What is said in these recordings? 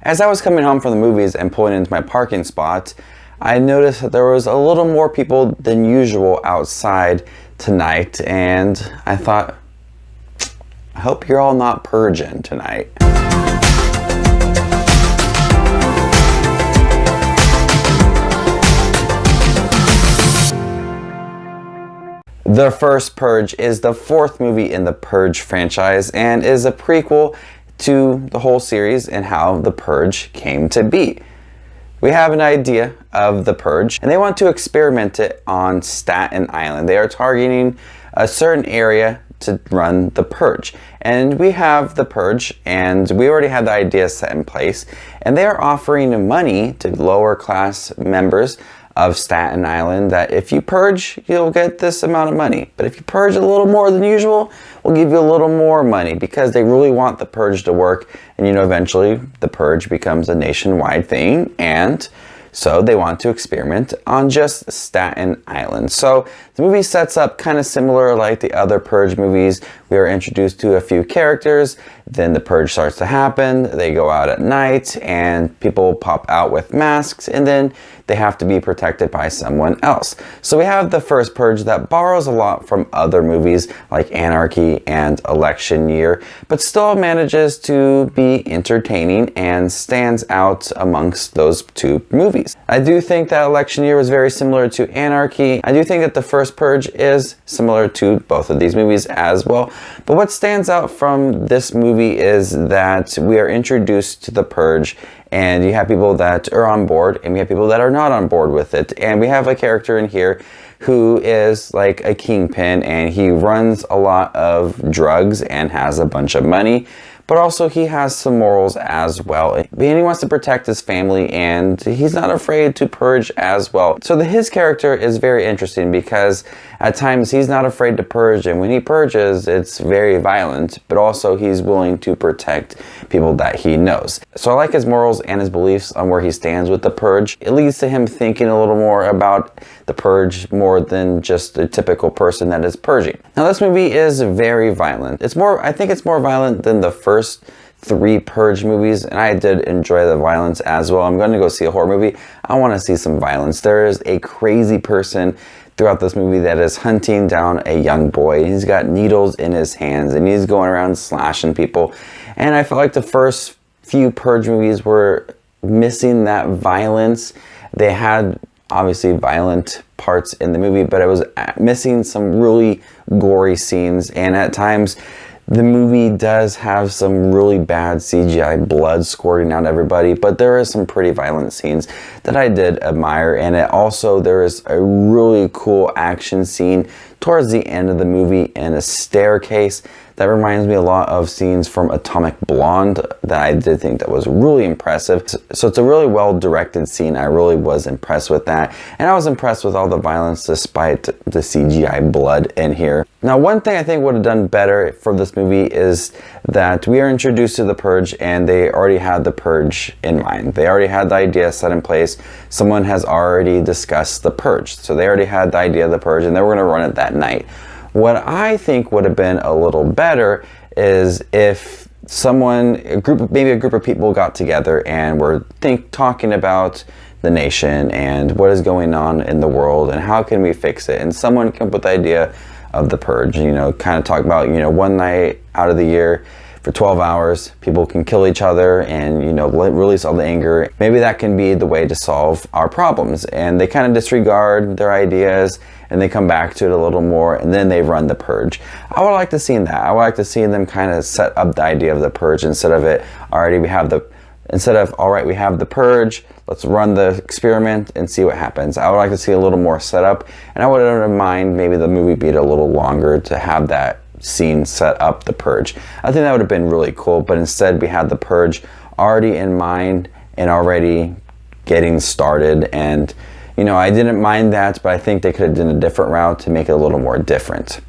As I was coming home from the movies and pulling into my parking spot, I noticed that there was a little more people than usual outside tonight, and I thought, I hope you're all not purging tonight. The First Purge is the fourth movie in the Purge franchise and is a prequel to the whole series and how the Purge came to be. We have an idea of the Purge and they want to experiment it on Staten Island. They are targeting a certain area to run the Purge. And we have the Purge and we already have the idea set in place, and they are offering money to lower class members of Staten Island that if you purge, you'll get this amount of money. But if you purge a little more than usual, we'll give you a little more money, because they really want the Purge to work. And eventually the Purge becomes a nationwide thing, and so they want to experiment on just Staten Island. So the movie sets up kind of similar like the other Purge movies. We are introduced to a few characters, then the Purge starts to happen, they go out at night, and people pop out with masks, and then they have to be protected by someone else. So we have the First Purge that borrows a lot from other movies like Anarchy and Election Year, but still manages to be entertaining and stands out amongst those two movies. I do think that Election Year was very similar to Anarchy. I do think that the First Purge is similar to both of these movies as well. But what stands out from this movie is that we are introduced to the Purge, and you have people that are on board and we have people that are not on board with it. And we have a character in here who is like a kingpin, and he runs a lot of drugs and has a bunch of money, but also he has some morals as well. And he wants to protect his family, and he's not afraid to purge as well. So his character is very interesting because at times he's not afraid to purge, and when he purges, it's very violent, but also he's willing to protect people that he knows. So I like his morals and his beliefs on where he stands with the Purge. It leads to him thinking a little more about the Purge more than just a typical person that is purging. Now this movie is very violent. I think it's more violent than the first three Purge movies, and I did enjoy the violence as well. I'm going to go see a horror movie. I want to see some violence. There is a crazy person throughout this movie that is hunting down a young boy. He's got needles in his hands and he's going around slashing people. And I felt like the first few Purge movies were missing that violence. They had obviously violent parts in the movie, but it was missing some really gory scenes, and at times the movie does have some really bad CGI blood squirting out everybody, but there is some pretty violent scenes that I did admire. And there is a really cool action scene towards the end of the movie in a staircase that reminds me a lot of scenes from Atomic Blonde that I did think that was really impressive. So it's a really well directed scene. I really was impressed with that. And I was impressed with all the violence despite the CGI blood in here. Now, one thing I think would have done better for this movie is that we are introduced to the Purge and they already had the Purge in mind. They already had the idea set in place. Someone has already discussed the Purge. So they already had the idea of the Purge and they were going to run it that night. What I think would have been a little better is if maybe a group of people got together and were talking about the nation and what is going on in the world and how can we fix it. And someone came up with the idea of the Purge, kind of talk about, one night out of the year for 12 hours, people can kill each other and, release all the anger. Maybe that can be the way to solve our problems. And they kind of disregard their ideas and they come back to it a little more, and then they run the Purge. I would like to see that. I would like to see them kind of set up the idea of the Purge instead of all right, we have the Purge, let's run the experiment and see what happens. I would like to see a little more setup, and I wouldn't mind maybe the movie being a little longer to have that scene set up the Purge. I think that would have been really cool, but instead we had the Purge already in mind and already getting started, and I didn't mind that, but I think they could have done a different route to make it a little more different.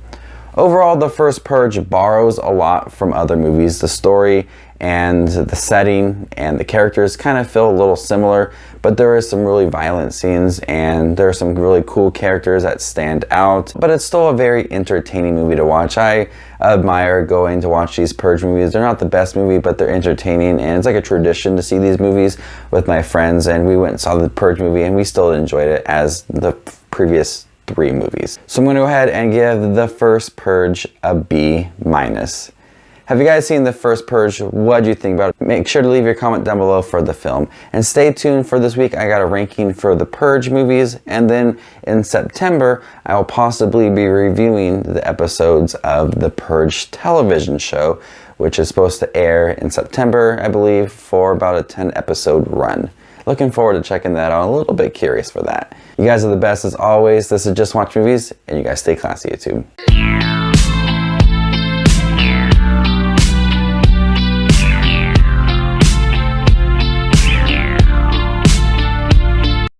Overall, the First Purge borrows a lot from other movies. The story and the setting and the characters kind of feel a little similar, but there is some really violent scenes and there are some really cool characters that stand out. But it's still a very entertaining movie to watch. I admire going to watch these Purge movies. They're not the best movie, but they're entertaining, and it's like a tradition to see these movies with my friends, and we went and saw the Purge movie and we still enjoyed it as the previous 3 movies. So I'm going to go ahead and give the First Purge a B-. Have you guys seen the First Purge? What do you think about it? Make sure to leave your comment down below for the film. And stay tuned for this week. I got a ranking for the Purge movies. And then in September, I will possibly be reviewing the episodes of the Purge television show, which is supposed to air in September, I believe, for about a 10-episode run. Looking forward to checking that out. A little bit curious for that. You guys are the best as always. This is Just Watch Movies, and you guys stay classy, YouTube.